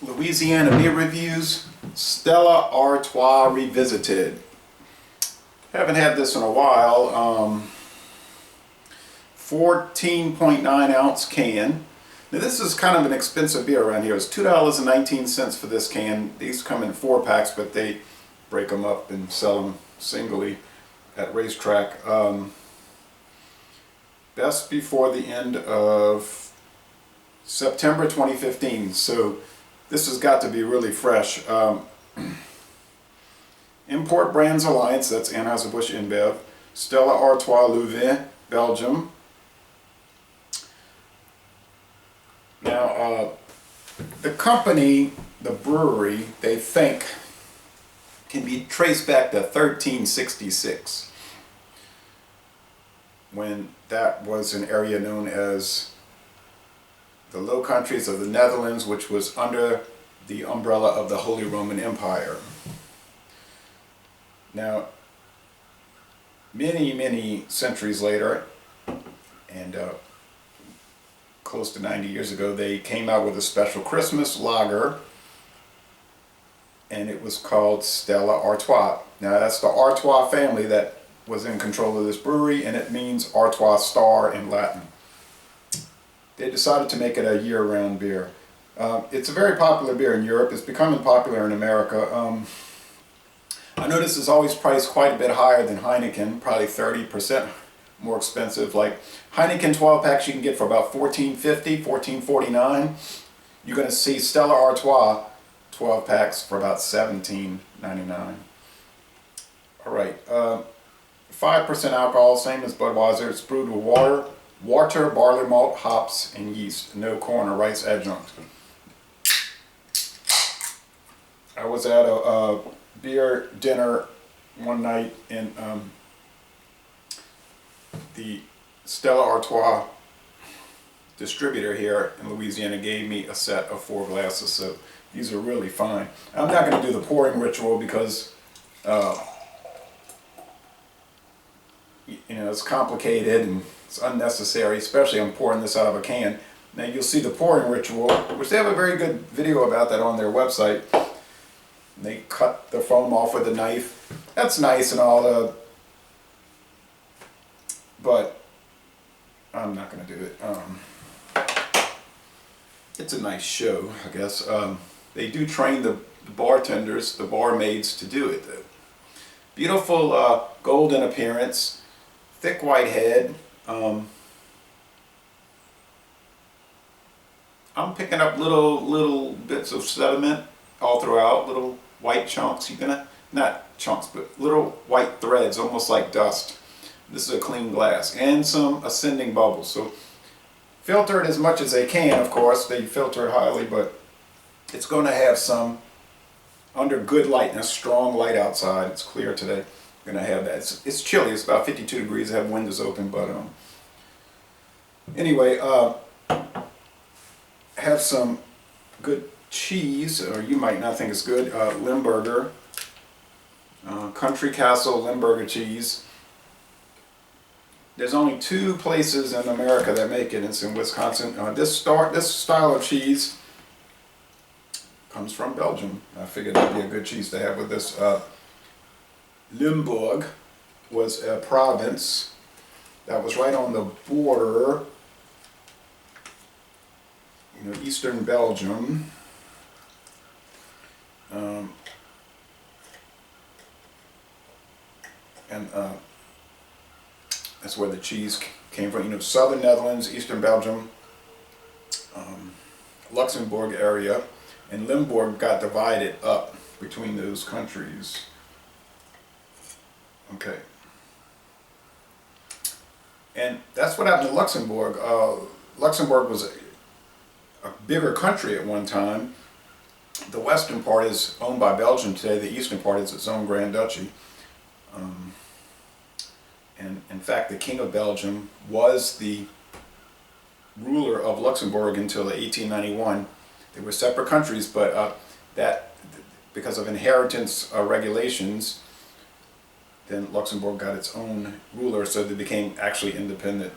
Louisiana Beer Reviews, Stella Artois Revisited. Haven't had this in a while. 14.9 ounce can. Now this is kind of an expensive beer around here. It's $2.19 for this can. These come in 4-packs, but they break them up and sell them singly at Racetrack. Best before the end of September 2015. So this has got to be really fresh. Import Brands Alliance, that's Anheuser-Busch InBev. Stella Artois Louvain, Belgium. Now, the company, the brewery, they think can be traced back to 1366, when that was an area known as the Low Countries of the Netherlands, which was under the umbrella of the Holy Roman Empire. Now, many centuries later, and close to 90 years ago, they came out with a special Christmas lager, and it was called Stella Artois. Now that's the Artois family that was in control of this brewery, and it means Artois star in Latin. They decided to make it a year-round beer. It's a very popular beer in Europe. It's becoming popular in America. I know this is always priced quite a bit higher than Heineken, probably 30% more expensive. Like Heineken 12 packs you can get for about $14.50, $14.49. You're going to see Stella Artois 12 packs for about $17.99. Alright, 5% alcohol, same as Budweiser. It's brewed with water, barley malt, hops, and yeast. No corn or rice adjunct. I was at a beer dinner one night, and the Stella Artois distributor here in Louisiana gave me a set of 4 glasses, so these are really fine. I'm not going to do the pouring ritual because it's complicated and it's unnecessary, especially I'm pouring this out of a can. Now you'll see the pouring ritual, which they have a very good video about that on their website. They cut the foam off with a knife. That's nice and all, but I'm not going to do it. It's a nice show, I guess. They do train the bartenders, the barmaids, to do it. Beautiful golden appearance, thick white head. I'm picking up little bits of sediment all throughout, little white chunks. Not chunks, but little white threads, almost like dust. This is a clean glass, and some ascending bubbles. So filter it as much as they can, of course. They filter it highly, but it's going to have some, under good light, and a strong light outside. It's clear today. Going to have that. It's chilly. It's about 52 degrees. I have windows open, but anyway, have some good cheese, or you might not think it's good. Limburger, Country Castle Limburger cheese. There's only 2 places in America that make it. It's in Wisconsin. This style of cheese comes from Belgium. I figured that'd be a good cheese to have with this. Limburg was a province that was right on the border, eastern Belgium. And that's where the cheese came from. Southern Netherlands, eastern Belgium, Luxembourg area, and Limburg got divided up between those countries. Okay. And that's what happened to Luxembourg. Luxembourg was a bigger country at one time. The western part is owned by Belgium today. The eastern part is its own Grand Duchy. And in fact, the King of Belgium was the ruler of Luxembourg until 1891. They were separate countries, but that, because of inheritance regulations, then Luxembourg got its own ruler, so they became actually independent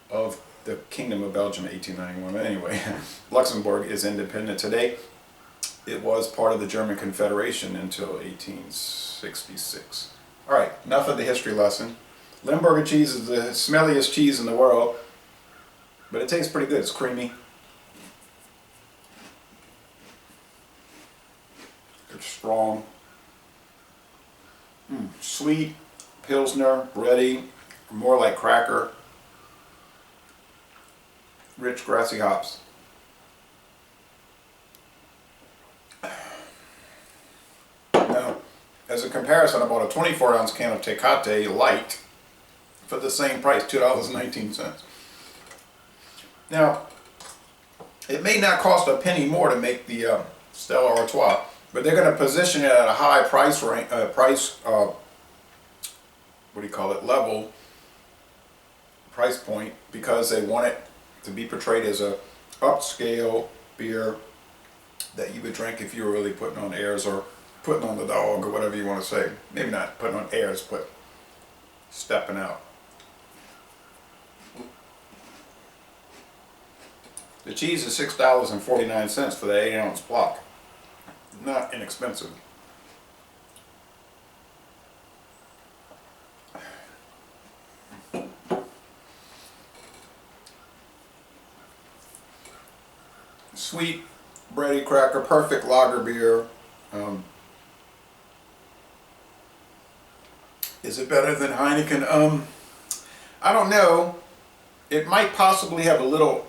of the Kingdom of Belgium, 1891. Anyway, Luxembourg is independent today. It was part of the German Confederation until 1866. All right, enough of the history lesson. Limburger cheese is the smelliest cheese in the world, but it tastes pretty good. It's creamy. It's strong. Sweet, Pilsner, bready, more like cracker. Rich, grassy hops. Now, as a comparison, I bought a 24-ounce can of Tecate Light for the same price, $2.19. Now, it may not cost a penny more to make the Stella Artois, but they're going to position it at a high price range, level, price point, because they want it to be portrayed as a upscale beer that you would drink if you were really putting on airs or putting on the dog or whatever you want to say. Maybe not putting on airs, but stepping out. The cheese is $6.49 for the 8-ounce block. Not inexpensive. Sweet, bready cracker, perfect lager beer. Is it better than Heineken? I don't know. It might possibly have a little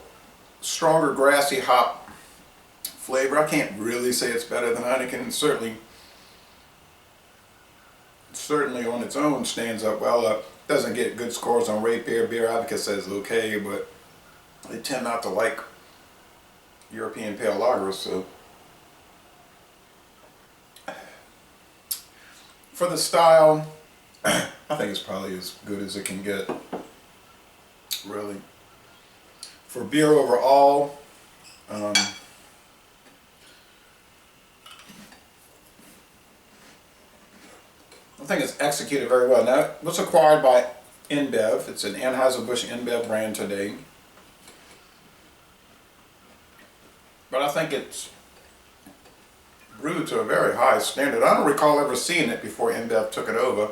stronger grassy hop flavor. I can't really say it's better than Heineken. Certainly on its own stands up well. Doesn't get good scores on Rate Beer. Beer Advocate says it's okay, but they tend not to like European pale lagers. So for the style, I think it's probably as good as it can get, really. For beer overall, I think it's executed very well. Now, it was acquired by InBev. It's an Anheuser-Busch InBev brand today. But I think it's brewed to a very high standard. I don't recall ever seeing it before InBev took it over.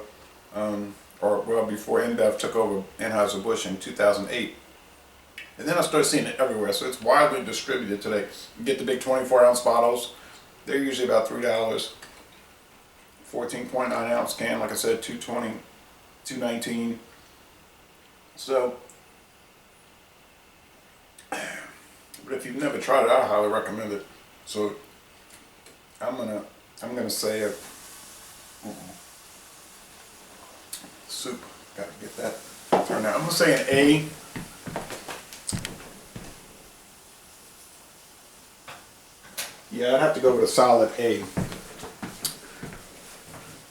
Before InBev took over Anheuser-Busch in 2008. And then I started seeing it everywhere, so it's widely distributed today. You get the big 24-ounce bottles. They're usually about $3. 14.9 ounce can, like I said, $2.20, $2.19. So, but if you've never tried it, I highly recommend it. So, I'm gonna say it. Soup. Got to get that turned out. I'm gonna say an A. Yeah, I'd have to go with a solid A.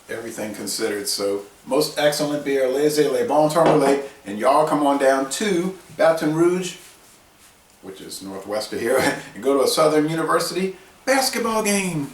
Everything considered. So, most excellent beer, Les Bon Temps Relais, and y'all come on down to Baton Rouge, which is northwest of here, and go to a Southern University basketball game.